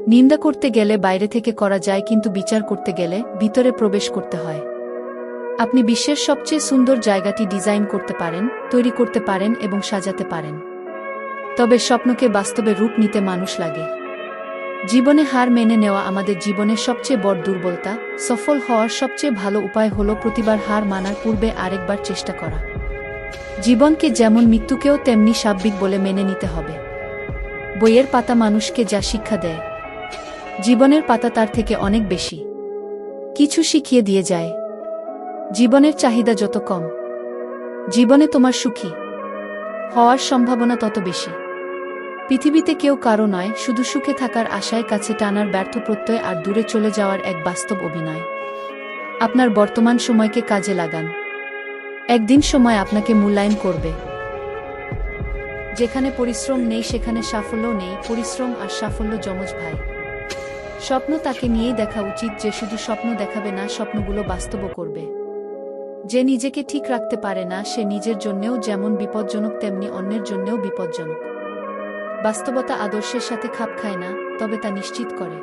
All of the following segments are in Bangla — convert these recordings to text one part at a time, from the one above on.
নিন্দা করতে গেলে বাইরে থেকে করা যায়, কিন্তু বিচার করতে গেলে ভিতরে প্রবেশ করতে হয়। আপনি বিশ্বের সবচেয়ে সুন্দর জায়গাটি ডিজাইন করতে পারেন, তৈরি করতে পারেন এবং সাজাতে পারেন। তবে স্বপ্নকে বাস্তবে রূপ নিতে মানুষ লাগে। জীবনে হার মেনে নেওয়া আমাদের জীবনের সবচেয়ে বড় দুর্বলতা। সফল হওয়ার সবচেয়ে ভালো উপায় হল প্রতিবার হার মানার পূর্বে আরেকবার চেষ্টা করা। জীবনকে যেমন মৃত্যুকেও তেমনি স্বাভাবিক বলে মেনে নিতে হবে। বইয়ের পাতা মানুষকে যা শিক্ষা দেয়, জীবনের পাতা তার থেকে অনেক বেশি কিছু শিখিয়ে দিয়ে যায়। জীবনের চাহিদা যত কম, জীবনে তোমার সুখী হওয়ার সম্ভাবনা তত বেশি। পৃথিবীতে কেউ কারো নয়, শুধু সুখে থাকার আশায় কাছে টানার ব্যর্থ প্রত্যয় আর দূরে চলে যাওয়ার এক বাস্তব অভিনয়। আপনার বর্তমান সময়কে কাজে লাগান। একদিন সময় আপনাকে মূল্যায়ন করবে। যেখানে পরিশ্রম নেই সেখানে সাফল্য নেই। পরিশ্রম আর সাফল্য যমজ ভাই। স্বপ্ন তাকে নিয়েই দেখা উচিত যে শুধু স্বপ্ন দেখাবে না, স্বপ্নগুলো বাস্তব করবে। যে নিজেকে ঠিক রাখতে পারে না সে নিজের জন্যেও যেমন বিপজ্জনক তেমনি অন্যের জন্যেও বিপজ্জনক। বাস্তবতা আদর্শের সাথে খাপ খায় না, তবে তা নিশ্চিত করে।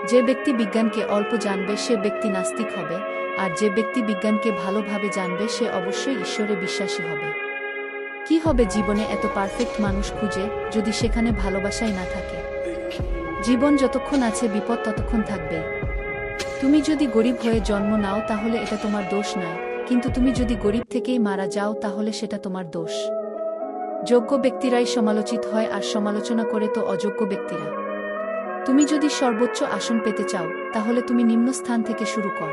যে ব্যক্তি বিজ্ঞানকে অল্প জানবে সে ব্যক্তি নাস্তিক হবে, আর যে ব্যক্তি বিজ্ঞানকে ভালোভাবে জানবে সে অবশ্যই ঈশ্বরে বিশ্বাসী হবে। কি হবে জীবনে এত পারফেক্ট মানুষ খুঁজে, যদি সেখানে ভালোবাসাই না থাকে? জীবন যতক্ষণ আছে বিপদ ততক্ষণ থাকবেই। তুমি যদি গরিব হয়ে জন্ম নাও তাহলে এটা তোমার দোষ নয়, কিন্তু তুমি যদি গরিব থেকেই মারা যাও তাহলে সেটা তোমার দোষ। যোগ্য ব্যক্তিরাই সমালোচিত হয়, আর সমালোচনা করে তো অযোগ্য ব্যক্তিরা। তুমি যদি সর্বোচ্চ আসন পেতে চাও তাহলে তুমি নিম্ন স্থান থেকে শুরু কর।